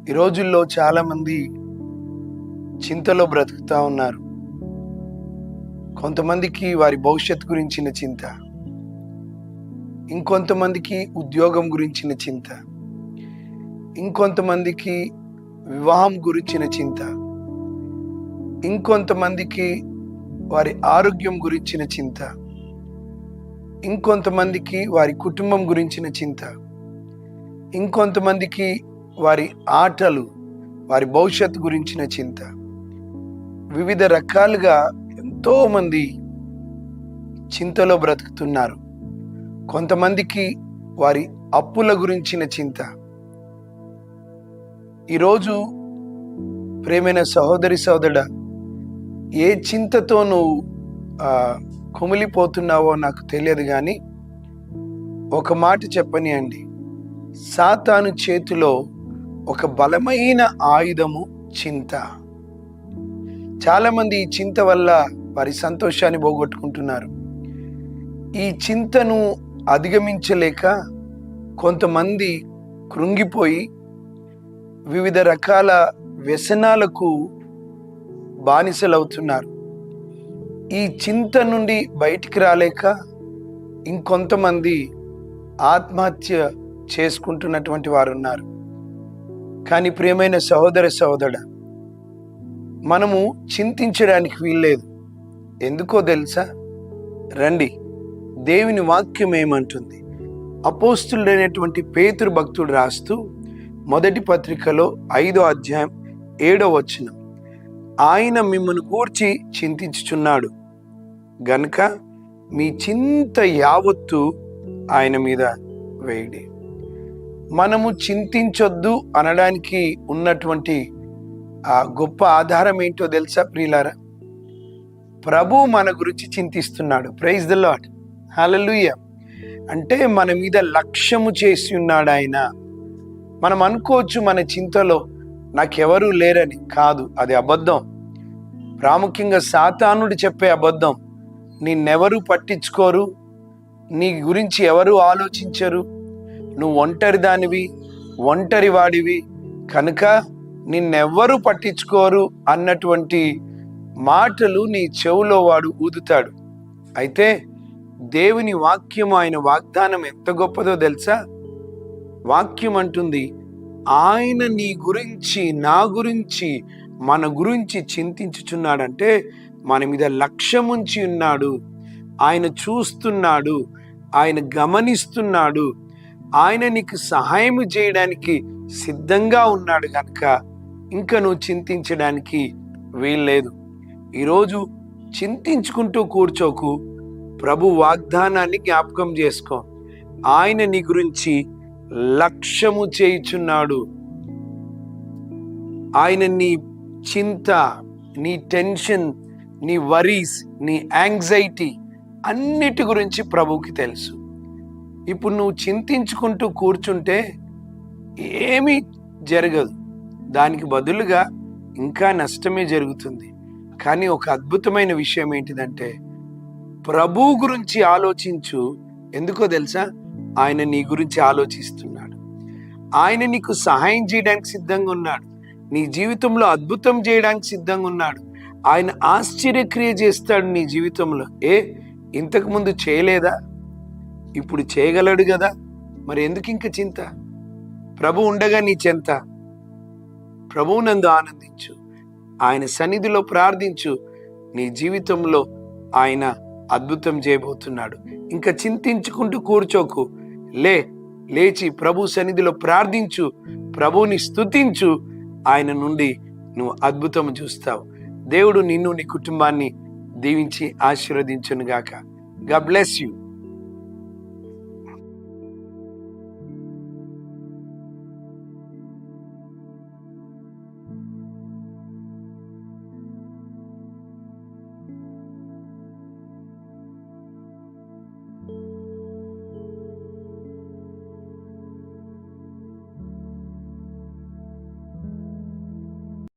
ఈ రోజుల్లో చాలామంది చింతలో బ్రతుకుతూ ఉన్నారు. కొంతమందికి వారి భవిష్యత్తు గురించిన చింత, ఇంకొంతమందికి ఉద్యోగం గురించిన చింత, ఇంకొంతమందికి వివాహం గురించిన చింత, ఇంకొంతమందికి వారి ఆరోగ్యం గురించిన చింత, ఇంకొంతమందికి వారి కుటుంబం గురించిన చింత, ఇంకొంతమందికి వారి ఆటలు, వారి భవిష్యత్తు గురించిన చింత. వివిధ రకాలుగా ఎంతోమంది చింతలో బ్రతుకుతున్నారు. కొంతమందికి వారి అప్పుల గురించిన చింత. ఈరోజు ప్రేమైన సహోదరి సోదరుడా, ఏ చింతతో నువ్వు కుమిలిపోతున్నావో నాకు తెలియదు, కానీ ఒక మాట చెప్పనియండి. సాతాను చేతిలో ఒక బలమైన ఆయుధము చింత. చాలామంది ఈ చింత వల్ల వారి సంతోషాన్ని పోగొట్టుకుంటున్నారు. ఈ చింతను అధిగమించలేక కొంతమంది కృంగిపోయి వివిధ రకాల వ్యసనాలకు బానిసలవుతున్నారు. ఈ చింత నుండి బయటికి రాలేక ఇంకొంతమంది ఆత్మహత్య చేసుకుంటున్నటువంటి వారు ఉన్నారు. కానీ ప్రియమైన సహోదర సహోదరుడా, మనము చింతించడానికి వీల్లేదు. ఎందుకో తెలుసా? రండి, దేవుని వాక్యం ఏమంటుంది? అపోస్తులుడైనటువంటి పేతురు భక్తుడు రాస్తూ మొదటి పత్రికలో 5వ అధ్యాయం 7వ వచనం, ఆయన మిమ్మల్ని గూర్చి చింతించుచున్నాడు గనుక మీ చింత యావత్తు ఆయన మీద వేయడి. మనము చింతించొద్దు అనడానికి ఉన్నటువంటి ఆ గొప్ప ఆధారం ఏంటో తెలుసా ప్రియులారా? ప్రభు మన గురించి చింతిస్తున్నాడు. ప్రైజ్ ది లార్డ్, హల్లెలూయా. అంటే మన మీద లక్ష్యము చేసి ఉన్నాడు ఆయన. మనం అనుకోవచ్చు మన చింతలో నాకెవరూ లేరని. కాదు, అది అబద్ధం. ప్రాముఖ్యంగా సాతానుడు చెప్పే అబద్ధం. నిన్నెవరూ పట్టించుకోరు, నీ గురించి ఎవరు ఆలోచించరు, నువ్వు ఒంటరి దానివి, ఒంటరి వాడివి, కనుక నిన్నెవ్వరూ పట్టించుకోరు అన్నటువంటి మాటలు నీ చెవులో వాడు ఊదుతాడు. అయితే దేవుని వాక్యం, ఆయన వాగ్దానం ఎంత గొప్పదో తెలుసా? వాక్యం అంటుంది, ఆయన నీ గురించి, నా గురించి, మన గురించి చింతించుచున్నాడంటే మన మీద లక్ష్యముంచి ఉన్నాడు. ఆయన చూస్తున్నాడు, ఆయన గమనిస్తున్నాడు, ఆయన నీకు సహాయం చేయడానికి సిద్ధంగా ఉన్నాడు. కనుక ఇంకా నువ్వు చింతించడానికి వీల్లేదు. ఈరోజు చింతించుకుంటూ కూర్చోకు, ప్రభు వాగ్దానాన్ని జ్ఞాపకం చేసుకో. ఆయన నీ గురించి లక్ష్యము చేయుచున్నాడు. ఆయన నీ చింత, నీ టెన్షన్, నీ వరీస్, నీ యాంగ్జైటీ అన్నిటి గురించి ప్రభువుకి తెలుసు. ఇప్పుడు నువ్వు చింతించుకుంటూ కూర్చుంటే ఏమీ జరగదు, దానికి బదులుగా ఇంకా నష్టమే జరుగుతుంది. కానీ ఒక అద్భుతమైన విషయం ఏంటిదంటే, ప్రభువు గురించి ఆలోచించు. ఎందుకో తెలుసా? ఆయన నీ గురించి ఆలోచిస్తున్నాడు. ఆయన నీకు సహాయం చేయడానికి సిద్ధంగా ఉన్నాడు. నీ జీవితంలో అద్భుతం చేయడానికి సిద్ధంగా ఉన్నాడు. ఆయన ఆశ్చర్యక్రియ చేస్తాడు నీ జీవితంలో. ఇంతకుముందు చేయలేదా? ఇప్పుడు చేయగలడు కదా, మరి ఎందుకు ఇంక చింత? ప్రభు ఉండగా నీ చింత. ప్రభువునందు ఆనందించు, ఆయన సన్నిధిలో ప్రార్థించు. నీ జీవితంలో ఆయన అద్భుతం చేయబోతున్నాడు. ఇంకా చింతించుకుంటూ కూర్చోకు. లేచి ప్రభు సన్నిధిలో ప్రార్థించు, ప్రభువుని స్తుతించు. ఆయన నుండి నువ్వు అద్భుతం చూస్తావు. దేవుడు నిన్ను, నీ కుటుంబాన్ని దీవించి ఆశీర్వదించును గాక. God bless you.